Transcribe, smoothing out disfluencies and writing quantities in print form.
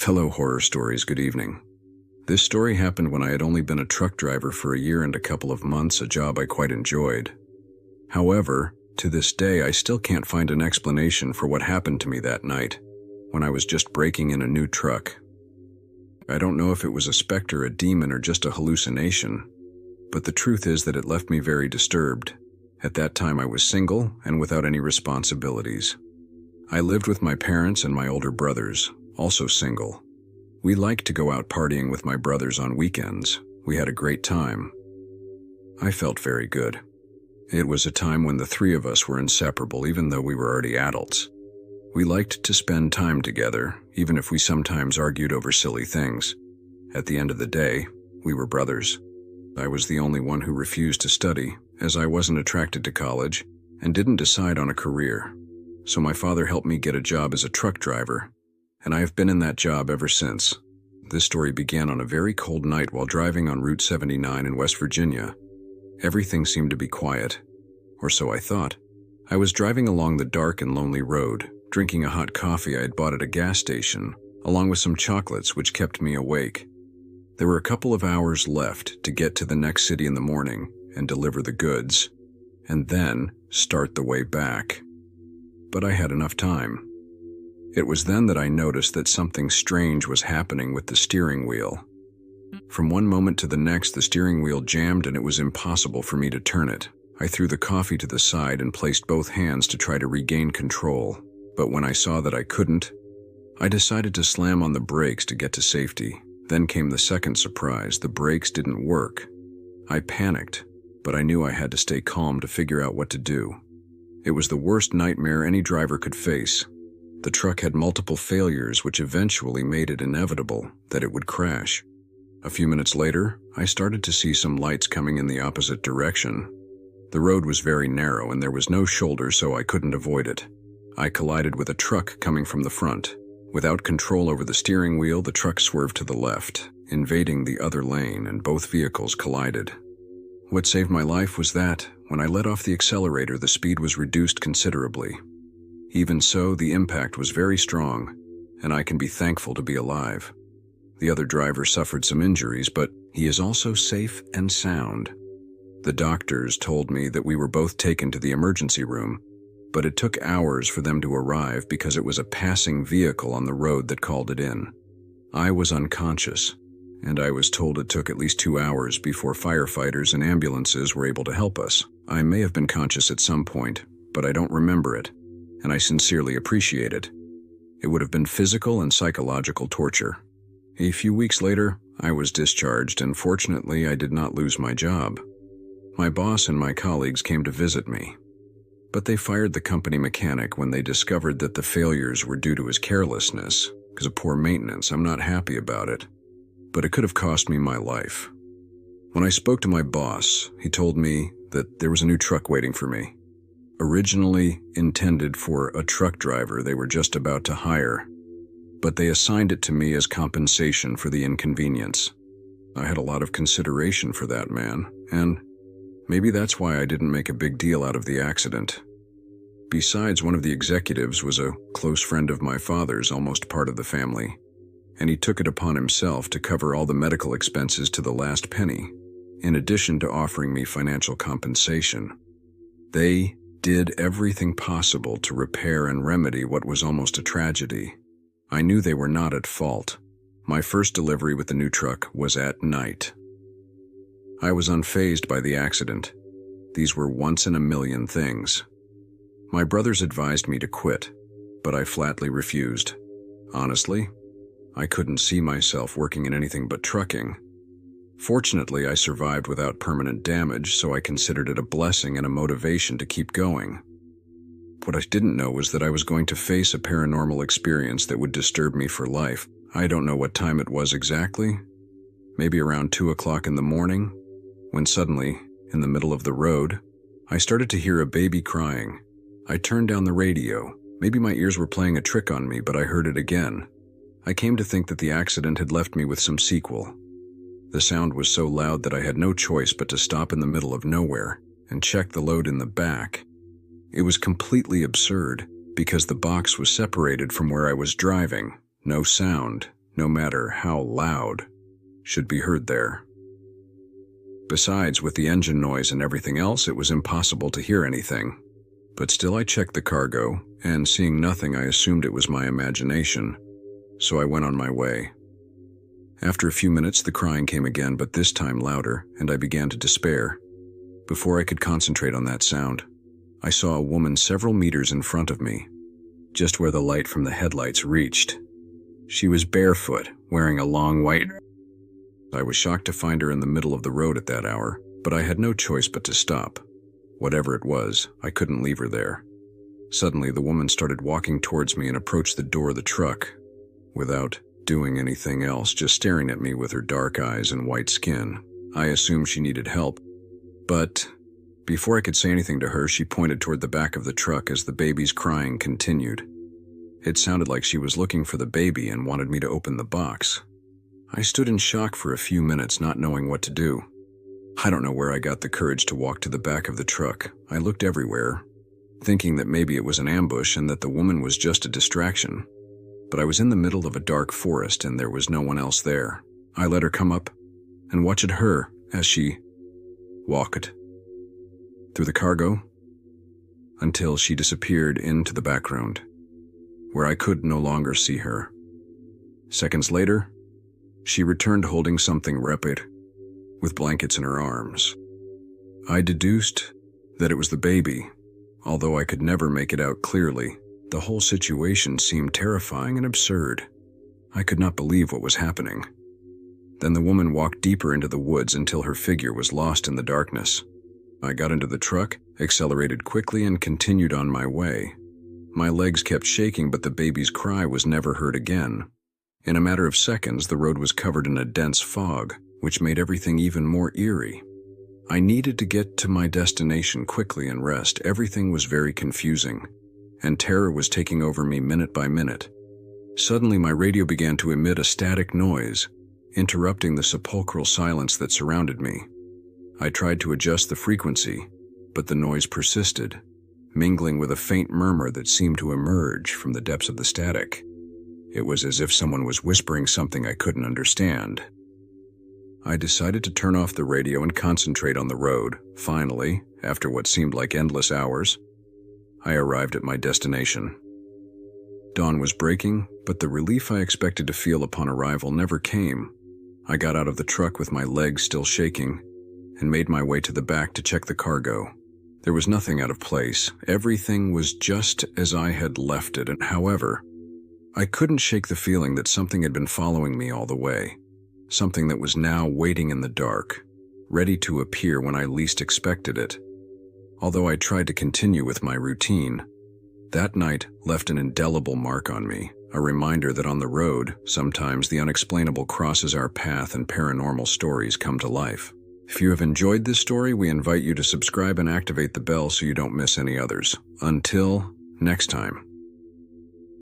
Fellow horror stories, good evening. This story happened when I had only been a truck driver for a year and a couple of months, a job I quite enjoyed. However, to this day I still can't find an explanation for what happened to me that night, when I was just breaking in a new truck. I don't know if it was a specter, a demon, or just a hallucination, but the truth is that it left me very disturbed. At that time I was single and without any responsibilities. I lived with my parents and my older brothers, also single. We liked to go out partying with my brothers on weekends. We had a great time. I felt very good. It was a time when the three of us were inseparable, even though we were already adults. We liked to spend time together, even if we sometimes argued over silly things. At the end of the day, we were brothers. I was the only one who refused to study, as I wasn't attracted to college and didn't decide on a career. So my father helped me get a job as a truck driver, and I have been in that job ever since. This story began on a very cold night while driving on Route 79 in West Virginia. Everything seemed to be quiet, or so I thought. I was driving along the dark and lonely road, drinking a hot coffee I had bought at a gas station, along with some chocolates which kept me awake. There were a couple of hours left to get to the next city in the morning and deliver the goods, and then start the way back. But I had enough time. It was then that I noticed that something strange was happening with the steering wheel. From one moment to the next, the steering wheel jammed and it was impossible for me to turn it. I threw the coffee to the side and placed both hands to try to regain control. But when I saw that I couldn't, I decided to slam on the brakes to get to safety. Then came the second surprise. The brakes didn't work. I panicked, but I knew I had to stay calm to figure out what to do. It was the worst nightmare any driver could face. The truck had multiple failures which eventually made it inevitable that it would crash. A few minutes later, I started to see some lights coming in the opposite direction. The road was very narrow and there was no shoulder, so I couldn't avoid it. I collided with a truck coming from the front. Without control over the steering wheel, the truck swerved to the left, invading the other lane, and both vehicles collided. What saved my life was that, when I let off the accelerator, the speed was reduced considerably. Even so, the impact was very strong, and I can be thankful to be alive. The other driver suffered some injuries, but he is also safe and sound. The doctors told me that we were both taken to the emergency room, but it took hours for them to arrive because it was a passing vehicle on the road that called it in. I was unconscious, and I was told it took at least 2 hours before firefighters and ambulances were able to help us. I may have been conscious at some point, but I don't remember it, and I sincerely appreciate it. It would have been physical and psychological torture. A few weeks later, I was discharged, and fortunately I did not lose my job. My boss and my colleagues came to visit me, but they fired the company mechanic when they discovered that the failures were due to his carelessness because of poor maintenance. I'm not happy about it, but it could have cost me my life. When I spoke to my boss, he told me that there was a new truck waiting for me. Originally intended for a truck driver they were just about to hire, but they assigned it to me as compensation for the inconvenience. I had a lot of consideration for that man, and maybe that's why I didn't make a big deal out of the accident. Besides, one of the executives was a close friend of my father's, almost part of the family, and he took it upon himself to cover all the medical expenses to the last penny, in addition to offering me financial compensation. They did everything possible to repair and remedy what was almost a tragedy. I knew they were not at fault. My first delivery with the new truck was at night. I was unfazed by the accident. These were once-in-a-million things. My brothers advised me to quit, but I flatly refused. Honestly, I couldn't see myself working in anything but trucking. Fortunately, I survived without permanent damage, so I considered it a blessing and a motivation to keep going. What I didn't know was that I was going to face a paranormal experience that would disturb me for life. I don't know what time it was exactly, maybe around 2 o'clock in the morning, when suddenly, in the middle of the road, I started to hear a baby crying. I turned down the radio. Maybe my ears were playing a trick on me, but I heard it again. I came to think that the accident had left me with some sequel. The sound was so loud that I had no choice but to stop in the middle of nowhere and check the load in the back. It was completely absurd because the box was separated from where I was driving. No sound, no matter how loud, should be heard there. Besides, with the engine noise and everything else, it was impossible to hear anything. But still, I checked the cargo, and seeing nothing, I assumed it was my imagination, so I went on my way. After a few minutes, the crying came again, but this time louder, and I began to despair. Before I could concentrate on that sound, I saw a woman several meters in front of me, just where the light from the headlights reached. She was barefoot, wearing a long white. I was shocked to find her in the middle of the road at that hour, but I had no choice but to stop. Whatever it was, I couldn't leave her there. Suddenly, the woman started walking towards me and approached the door of the truck, without doing anything else, just staring at me with her dark eyes and white skin. I assumed she needed help, but before I could say anything to her, she pointed toward the back of the truck as the baby's crying continued. It sounded like she was looking for the baby and wanted me to open the box. I stood in shock for a few minutes, not knowing what to do. I don't know where I got the courage to walk to the back of the truck. I looked everywhere, thinking that maybe it was an ambush and that the woman was just a distraction. But I was in the middle of a dark forest and there was no one else there. I let her come up and watched her as she walked through the cargo until she disappeared into the background, where I could no longer see her. Seconds later, she returned holding something wrapped with blankets in her arms. I deduced that it was the baby, although I could never make it out clearly. The whole situation seemed terrifying and absurd. I could not believe what was happening. Then the woman walked deeper into the woods until her figure was lost in the darkness. I got into the truck, accelerated quickly, and continued on my way. My legs kept shaking, but the baby's cry was never heard again. In a matter of seconds, the road was covered in a dense fog, which made everything even more eerie. I needed to get to my destination quickly and rest. Everything was very confusing, and terror was taking over me minute by minute. Suddenly, my radio began to emit a static noise, interrupting the sepulchral silence that surrounded me. I tried to adjust the frequency, but the noise persisted, mingling with a faint murmur that seemed to emerge from the depths of the static. It was as if someone was whispering something I couldn't understand. I decided to turn off the radio and concentrate on the road. Finally, after what seemed like endless hours, I arrived at my destination. Dawn was breaking, but the relief I expected to feel upon arrival never came. I got out of the truck with my legs still shaking and made my way to the back to check the cargo. There was nothing out of place. Everything was just as I had left it, and however, I couldn't shake the feeling that something had been following me all the way. Something that was now waiting in the dark, ready to appear when I least expected it. Although I tried to continue with my routine, that night left an indelible mark on me, a reminder that on the road, sometimes the unexplainable crosses our path and paranormal stories come to life. If you have enjoyed this story, we invite you to subscribe and activate the bell so you don't miss any others. Until next time.